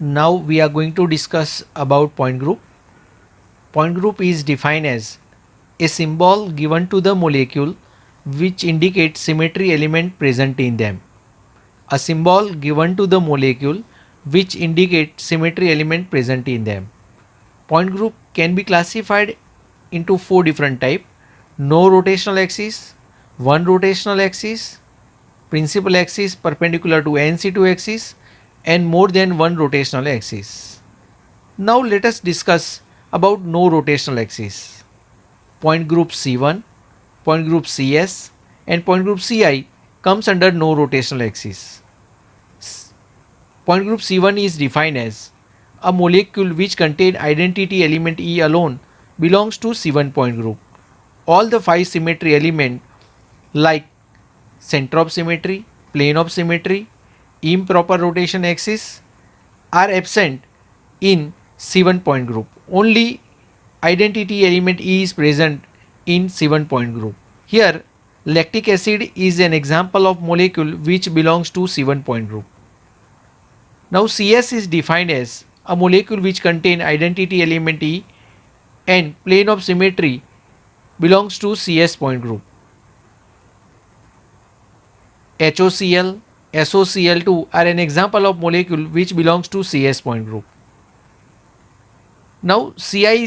Now we are going to discuss about point group. Point group is defined as a symbol given to the molecule which indicates symmetry element present in them. A symbol given to the molecule which indicates symmetry element present in them. Point group can be classified into four different types: no rotational axis, one rotational axis, principal axis perpendicular to NC2 axis, and more than one rotational axis. Now let us discuss about no rotational axis. Point group C1, point group CS, and point group CI comes under no rotational axis. Point group C1 is defined as a molecule which contains identity element E alone belongs to C1 point group. All the five symmetry elements like center of symmetry, plane of symmetry, improper rotation axis are absent in C1 point group. Only identity element E is present in C1 point group. Here lactic acid is an example of molecule which belongs to C1 point group. Now CS is defined as a molecule which contain identity element E and plane of symmetry belongs to CS point group. HOCl, SOCl2 are an example of molecule which belongs to CS point group. Now CI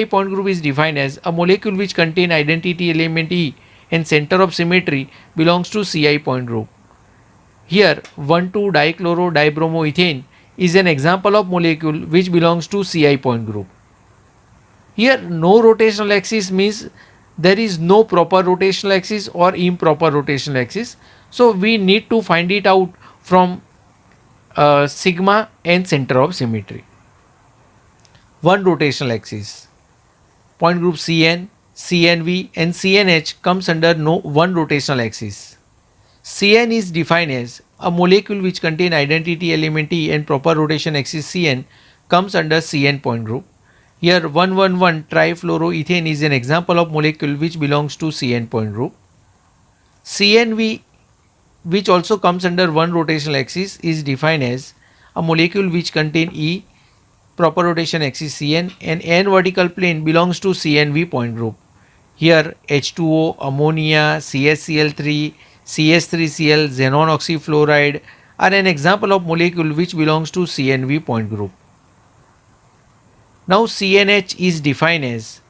point group is defined as a molecule which contain identity element E and center of symmetry belongs to CI point group. Here 1,2-dichloro-dibromoethane is an example of molecule which belongs to CI point group. Here no rotational axis means there is no proper rotational axis or improper rotational axis. So we need to find it out from sigma and center of symmetry. One rotational axis. Point group CN, CNV and CNH comes under no one rotational axis. CN is defined as a molecule which contain identity element E and proper rotation axis CN comes under CN point group. Here 1,1,1-trifluoroethane is an example of molecule which belongs to CN point group. CNV, which also comes under one rotational axis, is defined as a molecule which contain E, proper rotation axis Cn, and N vertical plane belongs to CNV point group. Here H2O, ammonia, CaCl3, CS3Cl, xenon oxyfluoride are an example of molecule which belongs to CNV point group. Now CNH is defined as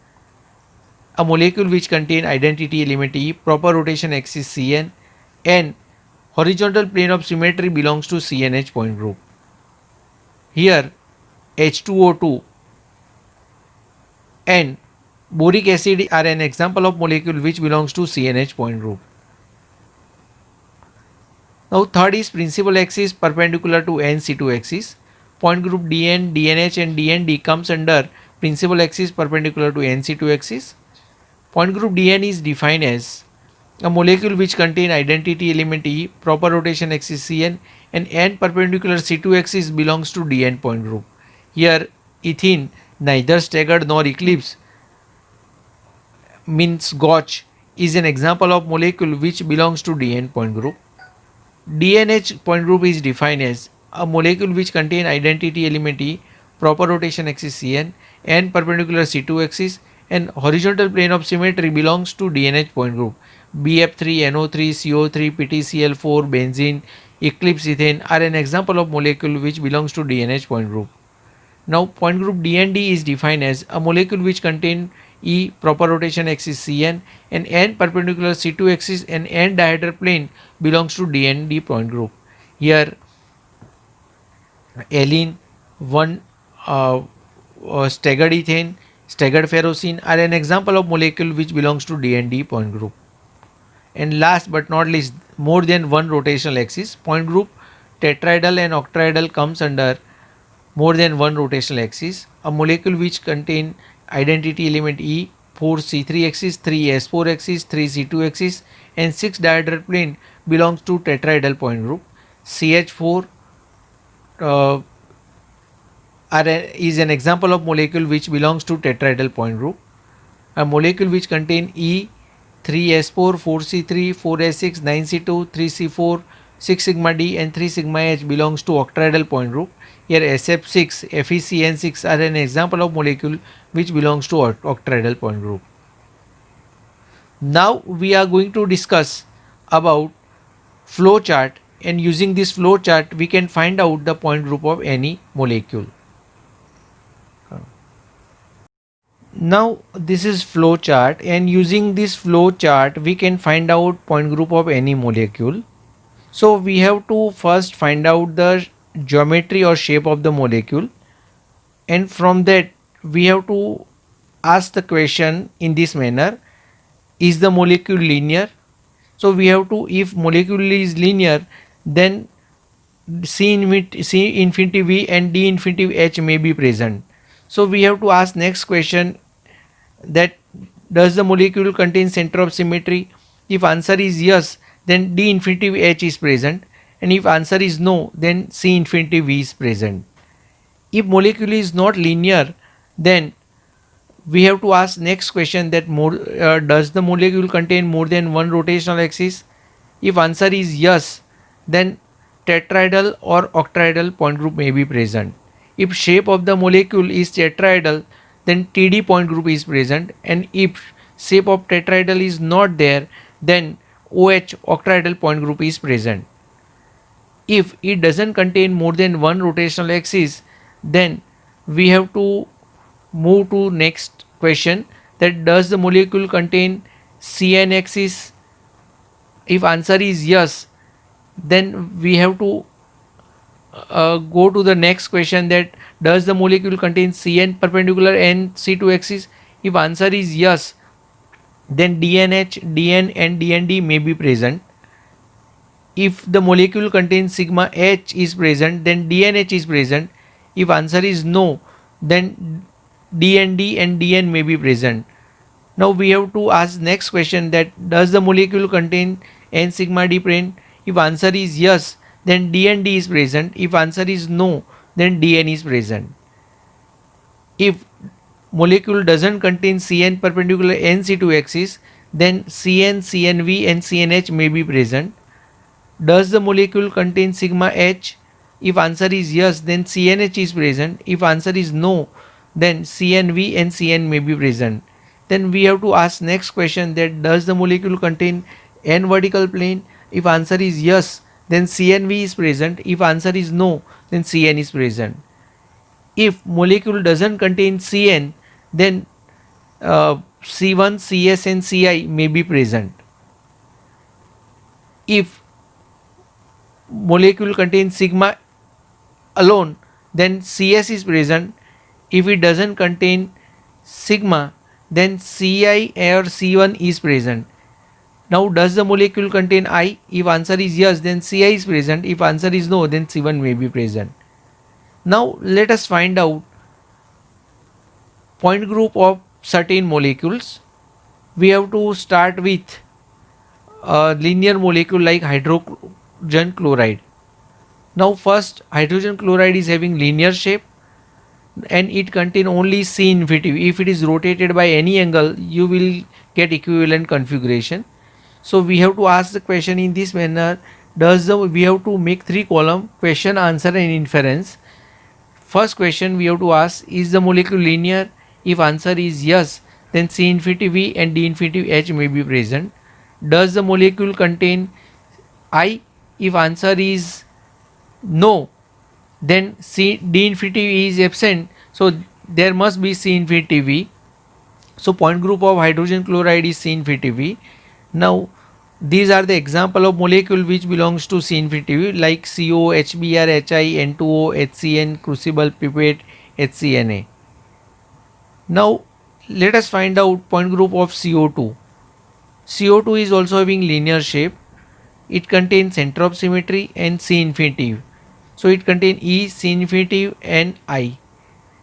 a molecule which contain identity element E, proper rotation axis Cn, and horizontal plane of symmetry belongs to CNH point group. Here H2O2 and boric acid are an example of molecule which belongs to CNH point group. Now third is principal axis perpendicular to NC2 axis. Point group DN, DNH and DND comes under principal axis perpendicular to NC2 axis. Point group DN is defined as a molecule which contain identity element E, proper rotation axis Cn, and N perpendicular C2 axis belongs to DN point group. Here ethene neither staggered nor eclipse means Gauch is an example of molecule which belongs to DN point group. DNH point group is defined as a molecule which contain identity element E, proper rotation axis Cn, N perpendicular C2 axis, and horizontal plane of symmetry belongs to DNH point group. BF3, NO3, CO3, PTCl4, benzene, eclipse ethane are an example of molecule which belongs to DNH point group. Now point group DND is defined as a molecule which contain E, proper rotation axis Cn, and N perpendicular C2 axis and N dihedral plane belongs to DND point group. Here Alene, staggered ethane, staggered ferrocene are an example of molecule which belongs to DND point group. And last but not least, more than one rotational axis. Point group tetrahedral and octahedral comes under more than one rotational axis. A molecule which contain identity element E, 4C3 axis, 3S4 axis, 3C2 axis, and 6 dihedral plane belongs to tetrahedral point group. CH4 is an example of molecule which belongs to tetrahedral point group. A molecule which contain E, 3S4, 4C3, 4S6, 9C2, 3C4, 6 sigma D and 3 sigma H belongs to octahedral point group. Here SF6, FeCN6 are an example of molecule which belongs to octahedral point group. Now we are going to discuss about flow chart, and using this flow chart we can find out the point group of any molecule. Now this is flow chart, and using this flow chart we can find out point group of any molecule. So we have to first find out the geometry or shape of the molecule, and from that we have to ask the question in this manner: is the molecule linear? So we have to, if molecule is linear, then C infinity V and D infinity H may be present. So we have to ask next question, that does the molecule contain center of symmetry? If answer is yes, then D infinity H is present, and if answer is no, then C infinity V is present. If molecule is not linear, then we have to ask next question, that does the molecule contain more than one rotational axis? If answer is yes, then tetrahedral or octahedral point group may be present. If shape of the molecule is tetrahedral, then TD point group is present, and if shape of tetrahedral is not there, then OH octahedral point group is present. If it doesn't contain more than one rotational axis, then we have to move to next question, that does the molecule contain CN axis? If answer is yes, then we have to go to the next question, that does the molecule contain CN perpendicular and C2 axis? If answer is yes, then DNH, DN and DND may be present. If the molecule contains sigma H is present, then DNH is present. If answer is no, then DND and DN may be present. Now we have to ask next question, that does the molecule contain N sigma D plane? If answer is yes, then DND is present. If answer is no, then DN is present. If molecule doesn't contain CN perpendicular NC2 axis, then CN, CNV and CNH may be present. Does the molecule contain sigma H? If answer is yes, then CNH is present. If answer is no, then CNV and CN may be present. Then we have to ask next question, that does the molecule contain N vertical plane? If answer is yes, then CNV is present. If answer is no, then CN is present. If molecule doesn't contain CN, then C1, CS and CI may be present. If molecule contains sigma alone, then CS is present. If it doesn't contain sigma, then Ci or C1 is present. Now does the molecule contain I? If answer is yes, then Ci is present. If answer is no, then C1 may be present. Now let us find out point group of certain molecules. We have to start with a linear molecule like hydrogen chloride. Now first, hydrogen chloride is having linear shape and it contain only C infinity. If it is rotated by any angle, you will get equivalent configuration. So we have to ask the question in this manner, we have to make 3 column: question, answer and inference. First question we have to ask, is the molecule linear? If answer is yes, then C infinity V and D infinity H may be present. Does the molecule contain I? If answer is no, then D infinity is absent, so there must be C infinity V. So point group of hydrogen chloride is C infinity V. Now these are the example of molecule which belongs to C infinity V, like CO, HBr, HI, N2O, HCN, crucible, pipette, HCNA. Now let us find out point group of CO2. CO2 is also having linear shape. It contains center of symmetry and C infinity. So it contains E, C infinity and I.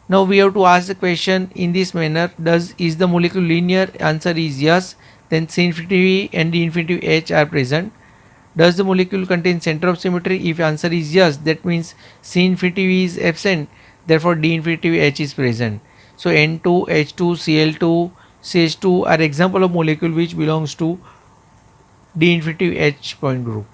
Now we have to ask the question in this manner, is the molecule linear? Answer is yes, then C infinity and D infinity H are present. Does the molecule contain center of symmetry? If answer is yes, that means C infinity is absent, therefore D infinity H is present. So N2, H2, Cl2, CH2 are example of molecule which belongs to D infinity H point group.